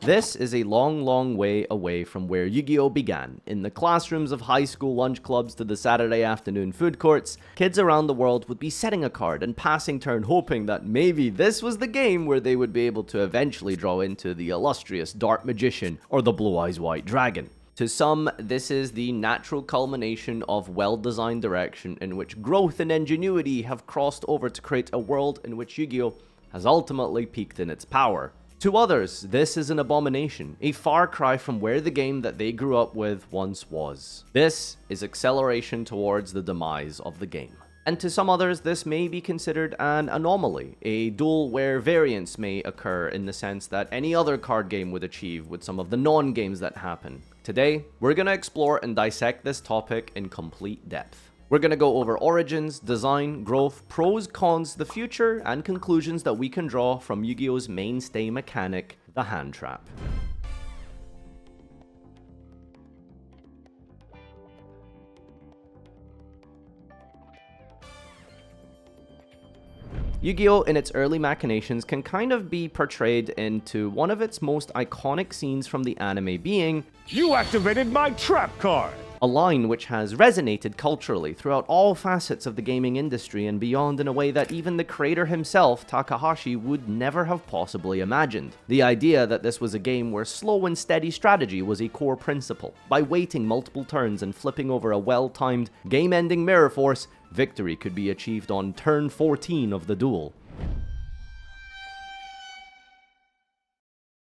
This is a long, long way away from where Yu-Gi-Oh began. In the classrooms of high school lunch clubs to the Saturday afternoon food courts, kids around the world would be setting a card and passing turn hoping that maybe this was the game where they would be able to eventually draw into the illustrious Dark Magician or the Blue Eyes White Dragon. To some, this is the natural culmination of well-designed direction in which growth and ingenuity have crossed over to create a world in which Yu-Gi-Oh has ultimately peaked in its power. To others, this is an abomination, a far cry from where the game that they grew up with once was. This is acceleration towards the demise of the game. And to some others, this may be considered an anomaly, a duel where variance may occur in the sense that any other card game would achieve with some of the non-games that happen. Today, we're going to explore and dissect this topic in complete depth. We're going to go over origins, design, growth, pros, cons, the future, and conclusions that we can draw from Yu-Gi-Oh's mainstay mechanic, the hand trap. Yu-Gi-Oh! In its early machinations can kind of be portrayed into one of its most iconic scenes from the anime being, "You activated my trap card!" a line which has resonated culturally throughout all facets of the gaming industry and beyond in a way that even the creator himself, Takahashi, would never have possibly imagined. The idea that this was a game where slow and steady strategy was a core principle. By waiting multiple turns and flipping over a well-timed, game-ending mirror force, victory could be achieved on turn 14 of the duel.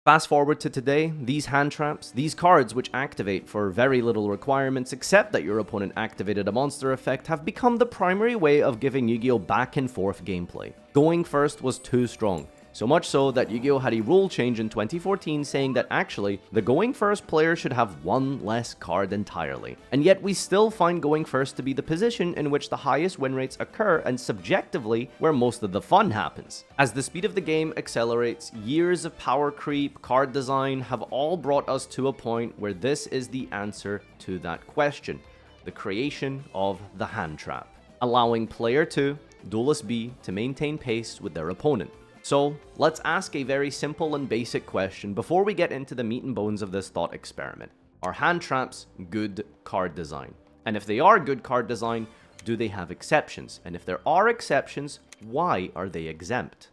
Fast forward to today, these hand traps, these cards which activate for very little requirements except that your opponent activated a monster effect, have become the primary way of giving Yu-Gi-Oh back and forth gameplay. Going first was too strong. So much so that Yu-Gi-Oh had a rule change in 2014 saying that actually, the going first player should have one less card entirely. And yet we still find going first to be the position in which the highest win rates occur and subjectively where most of the fun happens. As the speed of the game accelerates, years of power creep, card design have all brought us to a point where this is the answer to that question. The creation of the hand trap. Allowing player 2, duelist B, to maintain pace with their opponent. So, let's ask a very simple and basic question before we get into the meat and bones of this thought experiment. Are hand traps good card design? And if they are good card design, do they have exceptions? And if there are exceptions, why are they exempt?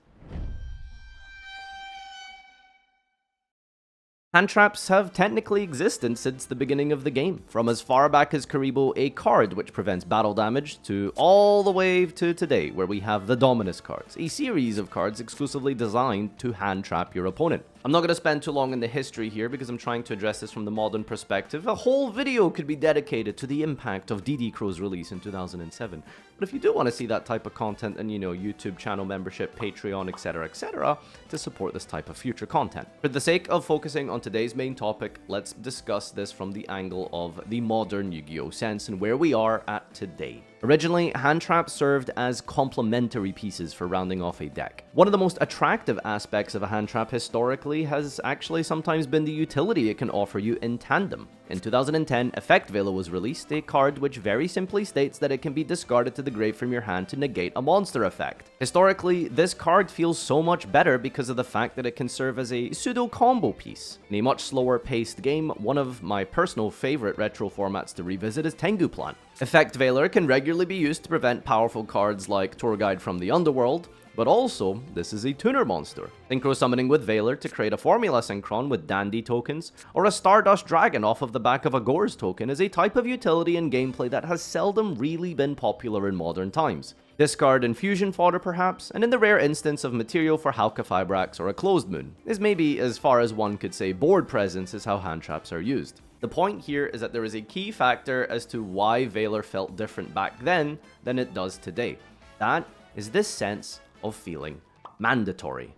Hand traps have technically existed since the beginning of the game, from as far back as Karibo, a card which prevents battle damage, to all the way to today, where we have the Dominus cards, a series of cards exclusively designed to hand trap your opponent. I'm not going to spend too long in the history here because I'm trying to address this from the modern perspective. A whole video could be dedicated to the impact of DD Crow's release in 2007. But if you do want to see that type of content and, YouTube channel membership, Patreon, etc., to support this type of future content. For the sake of focusing on today's main topic, let's discuss this from the angle of the modern Yu-Gi-Oh sense and where we are at today. Originally, hand traps served as complementary pieces for rounding off a deck. One of the most attractive aspects of a hand trap historically has actually sometimes been the utility it can offer you in tandem. In 2010, Effect Vela was released, a card which very simply states that it can be discarded to the grave from your hand to negate a monster effect. Historically, this card feels so much better because of the fact that it can serve as a pseudo-combo piece. In a much slower-paced game, one of my personal favorite retro formats to revisit is Tengu Plan. Effect Veiler can regularly be used to prevent powerful cards like Tour Guide from the Underworld, but also, this is a tuner monster. Synchro summoning with Veiler to create a Formula Synchron with Dandy tokens, or a Stardust Dragon off of the back of a Gore's token is a type of utility and gameplay that has seldom really been popular in modern times. Discard infusion fodder perhaps, and in the rare instance of material for Hauka Fibrax or a Closed Moon, is maybe as far as one could say board presence is how hand traps are used. The point here is that there is a key factor as to why Veiler felt different back then than it does today. That is this sense of feeling mandatory.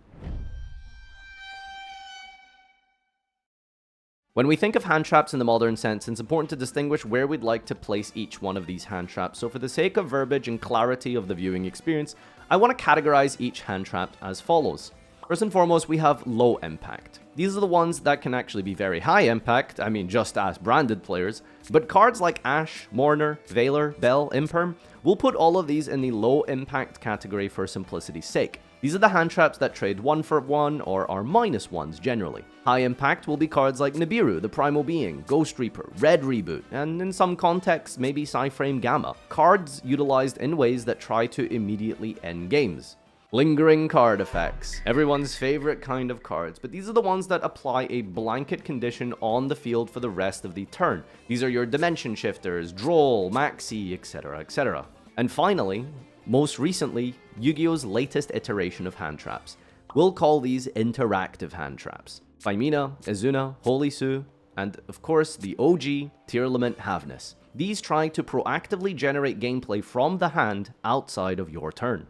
When we think of hand traps in the modern sense, it's important to distinguish where we'd like to place each one of these hand traps. So for the sake of verbiage and clarity of the viewing experience, I want to categorize each hand trap as follows. First and foremost, we have low impact. These are the ones that can actually be very high impact, I mean just as branded players, but cards like Ashe, Mourner, Veiler, Bell, Imperm, we'll put all of these in the low impact category for simplicity's sake. These are the hand traps that trade 1 for 1 or are -1s generally. High impact will be cards like Nibiru, the Primal Being, Ghost Reaper, Red Reboot, and in some contexts maybe Psyframe Gamma. Cards utilized in ways that try to immediately end games. Lingering card effects. Everyone's favorite kind of cards, but these are the ones that apply a blanket condition on the field for the rest of the turn. These are your Dimension Shifters, Droll, Maxi, etc, etc. And finally, most recently, Yu-Gi-Oh's latest iteration of hand traps. We'll call these interactive hand traps. Faimina, Izuna, Holy Su, and of course the OG, Tearlament Havness. These try to proactively generate gameplay from the hand outside of your turn.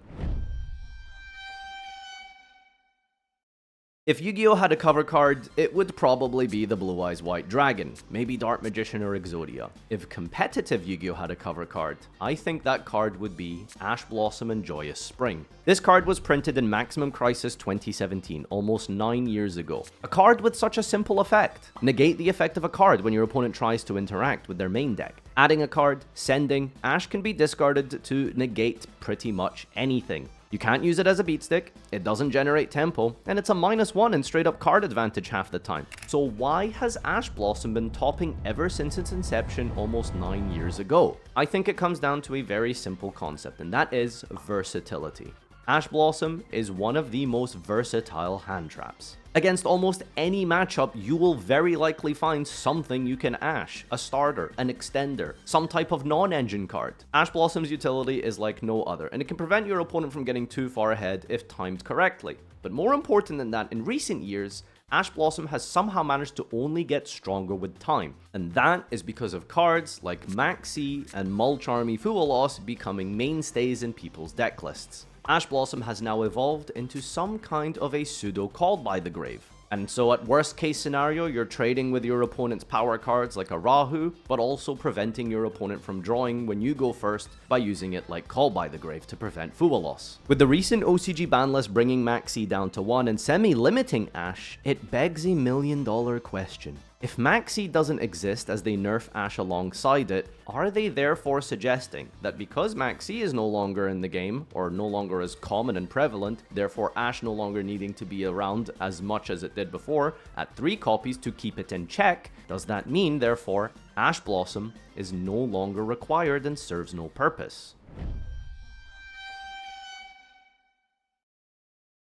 If Yu-Gi-Oh had a cover card, it would probably be the Blue Eyes White Dragon, maybe Dark Magician or Exodia. If competitive Yu-Gi-Oh had a cover card, I think that card would be Ash Blossom and Joyous Spring. This card was printed in Maximum Crisis 2017, almost 9 years ago. A card with such a simple effect. Negate the effect of a card when your opponent tries to interact with their main deck. Adding a card, sending, Ash can be discarded to negate pretty much anything. You can't use it as a beatstick, it doesn't generate tempo, and it's a -1 in straight up card advantage half the time. So why has Ash Blossom been topping ever since its inception almost 9 years ago? I think it comes down to a very simple concept, and that is versatility. Ash Blossom is one of the most versatile hand traps. Against almost any matchup, you will very likely find something you can Ash, a starter, an extender, some type of non-engine card. Ash Blossom's utility is like no other, and it can prevent your opponent from getting too far ahead if timed correctly. But more important than that, in recent years, Ash Blossom has somehow managed to only get stronger with time, and that is because of cards like Maxi and Mulcharmy Fualos becoming mainstays in people's deck lists. Ash Blossom has now evolved into some kind of a pseudo Called by the Grave. And so at worst case scenario, you're trading with your opponent's power cards like a Rahu, but also preventing your opponent from drawing when you go first by using it like Called by the Grave to prevent Fualos. With the recent OCG ban list bringing Maxi down to 1 and semi-limiting Ash, it begs a million-dollar question. If Maxi doesn't exist as they nerf Ash alongside it, are they therefore suggesting that because Maxi is no longer in the game, or no longer as common and prevalent, therefore Ash no longer needing to be around as much as it did before, at 3 copies to keep it in check, does that mean therefore Ash Blossom is no longer required and serves no purpose?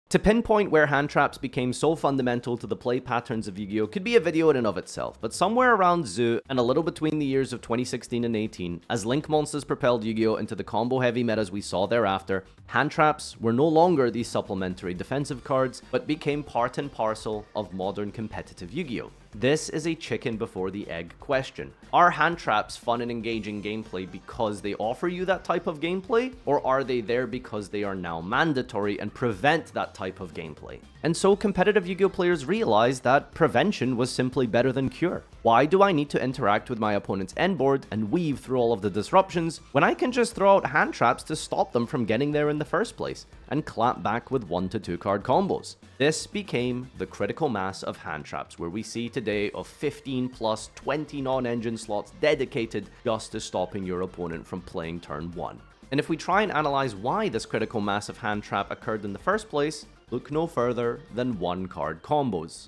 To pinpoint where hand traps became so fundamental to the play patterns of Yu-Gi-Oh could be a video in and of itself, but somewhere around Zoo and a little between the years of 2016 and 18, as Link Monsters propelled Yu-Gi-Oh into the combo-heavy metas we saw thereafter, hand traps were no longer these supplementary defensive cards, but became part and parcel of modern competitive Yu-Gi-Oh! This is a chicken before the egg question. Are hand traps fun and engaging gameplay because they offer you that type of gameplay, or are they there because they are now mandatory and prevent that type of gameplay? And so competitive Yu-Gi-Oh players realized that prevention was simply better than cure. Why do I need to interact with my opponent's endboard and weave through all of the disruptions when I can just throw out hand traps to stop them from getting there in the first place and clap back with 1 to 2 card combos? This became the critical mass of hand traps, where we see today of 15 plus 20 non-engine slots dedicated just to stopping your opponent from playing turn 1. And if we try and analyze why this critical mass of hand trap occurred in the first place, look no further than 1-card combos.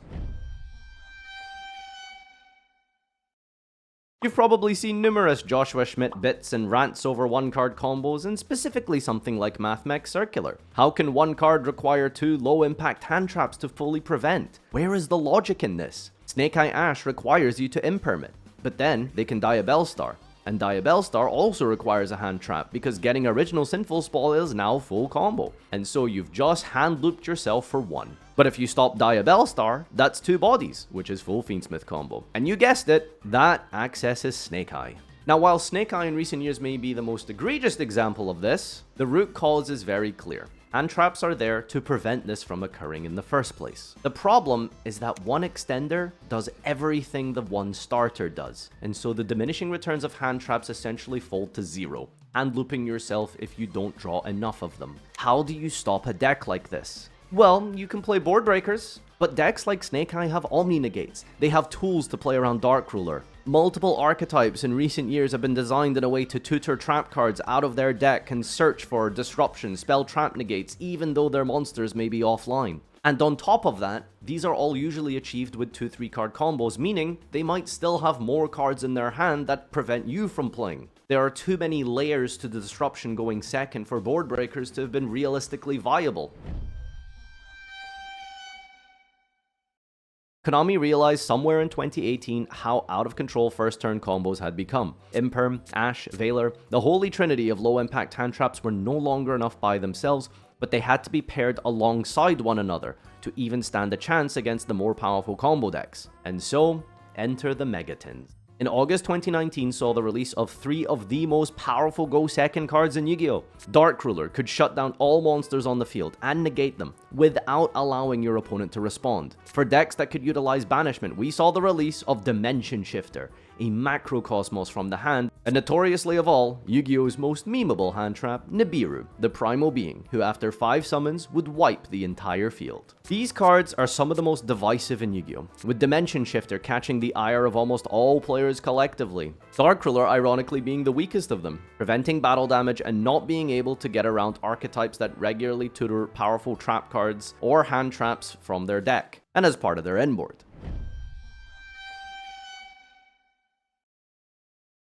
You've probably seen numerous Joshua Schmidt bits and rants over 1-card combos, and specifically something like MathMech Circular. How can 1 card require 2 low-impact hand traps to fully prevent? Where is the logic in this? Snake Eye Ash requires you to imperm it, but then they can die a Bellstar. And Diabellstar also requires a hand trap because getting original Sinful Spall is now full combo. And so you've just hand looped yourself for 1. But if you stop Diabellstar, that's 2 bodies, which is full Fiendsmith combo. And you guessed it, that accesses Snake Eye. Now while Snake Eye in recent years may be the most egregious example of this, the root cause is very clear. Hand traps are there to prevent this from occurring in the first place. The problem is that 1 extender does everything the 1 starter does, and so the diminishing returns of hand traps essentially fall to 0, hand looping yourself if you don't draw enough of them. How do you stop a deck like this? Well, you can play board breakers, but decks like Snake Eye have Omni Negates. They have tools to play around Dark Ruler. Multiple archetypes in recent years have been designed in a way to tutor trap cards out of their deck and search for disruption, spell trap negates, even though their monsters may be offline. And on top of that, these are all usually achieved with 2-3 card combos, meaning they might still have more cards in their hand that prevent you from playing. There are too many layers to the disruption going second for board breakers to have been realistically viable. Konami realized somewhere in 2018 how out of control first turn combos had become. Imperm, Ash, Veiler, the holy trinity of low impact hand traps were no longer enough by themselves, but they had to be paired alongside one another to even stand a chance against the more powerful combo decks. And so, enter the Megatins. In August 2019 saw the release of 3 of the most powerful go second cards in Yu-Gi-Oh! Dark Ruler could shut down all monsters on the field and negate them without allowing your opponent to respond. For decks that could utilize banishment, we saw the release of Dimension Shifter, a macrocosmos from the hand, and notoriously of all, Yu-Gi-Oh's most memeable hand trap, Nibiru, the primal being, who after 5 summons would wipe the entire field. These cards are some of the most divisive in Yu-Gi-Oh!, with Dimension Shifter catching the ire of almost all players collectively. Dark Ruler ironically being the weakest of them, preventing battle damage and not being able to get around archetypes that regularly tutor powerful trap cards or hand traps from their deck, and as part of their end board.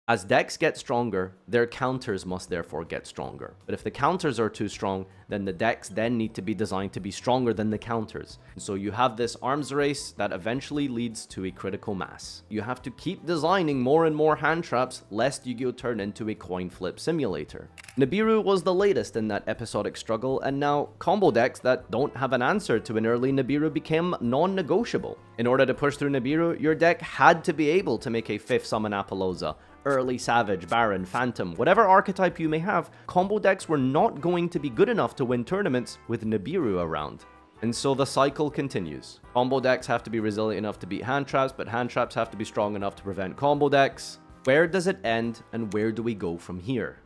As decks get stronger, their counters must therefore get stronger. But if the counters are too strong, then the decks then need to be designed to be stronger than the counters. So you have this arms race that eventually leads to a critical mass. You have to keep designing more and more hand traps lest Yu-Gi-Oh! Turn into a coin flip simulator. Nibiru was the latest in that episodic struggle, and now combo decks that don't have an answer to an early Nibiru became non-negotiable. In order to push through Nibiru, your deck had to be able to make a 5th summon Appaloosa, early Savage, Baron, Phantom, whatever archetype you may have. Combo decks were not going to be good enough to win tournaments with Nibiru around. And so the cycle continues. Combo decks have to be resilient enough to beat hand traps, but hand traps have to be strong enough to prevent combo decks. Where does it end, and where do we go from here?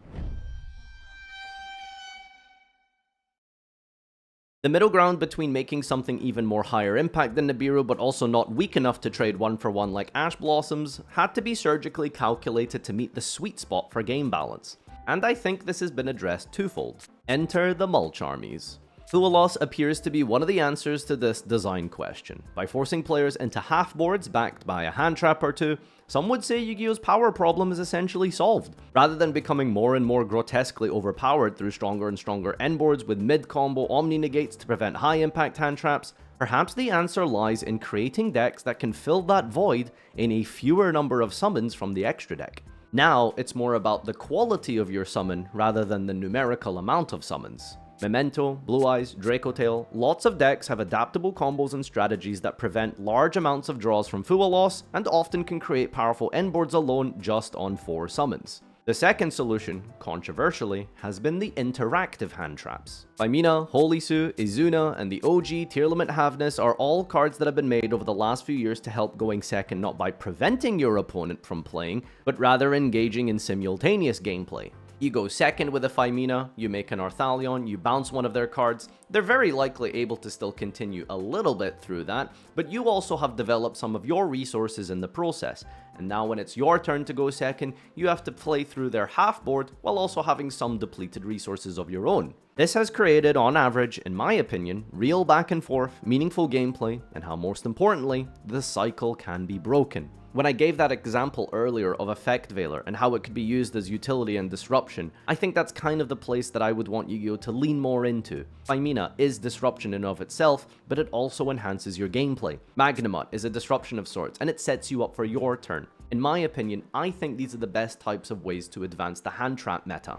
The middle ground between making something even more higher impact than Nibiru but also not weak enough to trade 1-for-1 like Ash Blossoms had to be surgically calculated to meet the sweet spot for game balance. And I think this has been addressed twofold. Enter the Mulch Armies. Full Loss appears to be one of the answers to this design question. By forcing players into half boards backed by a hand trap or two, some would say Yu-Gi-Oh's power problem is essentially solved. Rather than becoming more and more grotesquely overpowered through stronger and stronger endboards with mid-combo Omni Negates to prevent high-impact hand traps, perhaps the answer lies in creating decks that can fill that void in a fewer number of summons from the extra deck. Now, it's more about the quality of your summon rather than the numerical amount of summons. Memento, Blue Eyes, Draco Tail, lots of decks have adaptable combos and strategies that prevent large amounts of draws from Full Loss and often can create powerful endboards alone just on 4 summons. The second solution, controversially, has been the interactive hand traps. Faimina, Holisu, Izuna, and the OG Tier Limit Havness are all cards that have been made over the last few years to help going second not by preventing your opponent from playing, but rather engaging in simultaneous gameplay. You go second with a Faimina, you make an Arthalion, you bounce one of their cards. They're very likely able to still continue a little bit through that, but you also have developed some of your resources in the process. And now when it's your turn to go second, you have to play through their half board while also having some depleted resources of your own. This has created, on average, in my opinion, real back and forth, meaningful gameplay, and how most importantly, the cycle can be broken. When I gave that example earlier of Effect Veiler and how it could be used as utility and disruption, I think that's kind of the place that I would want Yu-Gi-Oh! To lean more into. Faimina is disruption in of itself, but it also enhances your gameplay. Magnamut is a disruption of sorts, and it sets you up for your turn. In my opinion, I think these are the best types of ways to advance the hand trap meta.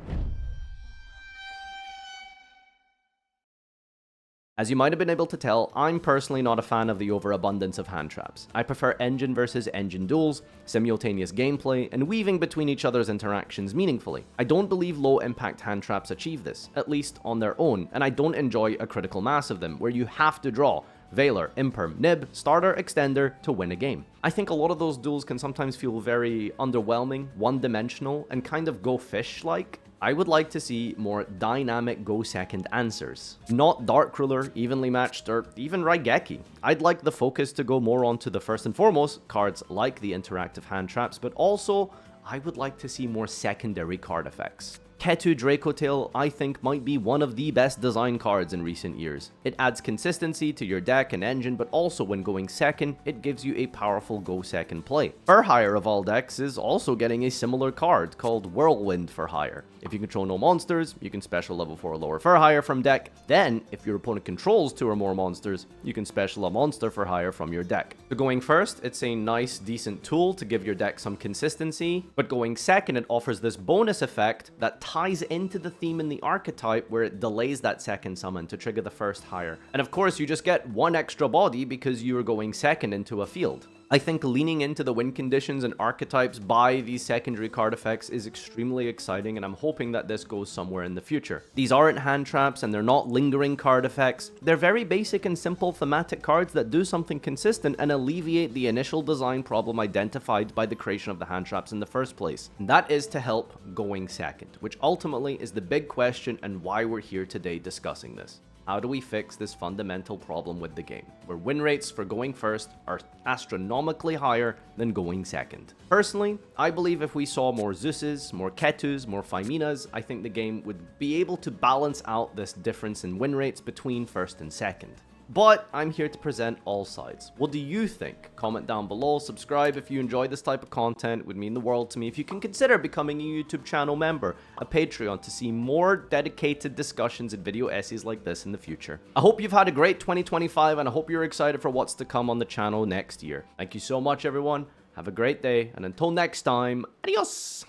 As you might have been able to tell, I'm personally not a fan of the overabundance of hand traps. I prefer engine versus engine duels, simultaneous gameplay, and weaving between each other's interactions meaningfully. I don't believe low impact hand traps achieve this, at least on their own, and I don't enjoy a critical mass of them, where you have to draw Veiler, Imperm, Nib, Starter, Extender to win a game. I think a lot of those duels can sometimes feel very underwhelming, one-dimensional, and kind of go fish-like. I would like to see more dynamic go second answers. Not Dark Ruler, evenly matched, or even Raigeki. I'd like the focus to go more onto the first and foremost cards like the interactive hand traps, but also I would like to see more secondary card effects. Ketu Dracotail, I think, might be one of the best design cards in recent years. It adds consistency to your deck and engine, but also when going second, it gives you a powerful go second play. For Hire of all decks is also getting a similar card called Whirlwind for Hire. If you control no monsters, you can special level 4 or lower for Hire from deck. Then, if your opponent controls 2 or more monsters, you can special a monster for Hire from your deck. So going first, it's a nice, decent tool to give your deck some consistency, but going second, it offers this bonus effect that ties into the theme in the archetype where it delays that second summon to trigger the first Hire. And of course, you just get one extra body because you are going second into a field. I think leaning into the win conditions and archetypes by these secondary card effects is extremely exciting, and I'm hoping that this goes somewhere in the future. These aren't hand traps and they're not lingering card effects. They're very basic and simple thematic cards that do something consistent and alleviate the initial design problem identified by the creation of the hand traps in the first place. And that is to help going second, which ultimately is the big question and why we're here today discussing this. How do we fix this fundamental problem with the game, where win rates for going first are astronomically higher than going second? Personally, I believe if we saw more Zeuses, more Ketus, more Faiminas, I think the game would be able to balance out this difference in win rates between first and second. But I'm here to present all sides. What do you think? Comment down below, subscribe if you enjoy this type of content. It would mean the world to me if you can consider becoming a YouTube channel member, a Patreon, to see more dedicated discussions and video essays like this in the future. I hope you've had a great 2025 and I hope you're excited for what's to come on the channel next year. Thank you so much, everyone. Have a great day, and until next time, adios!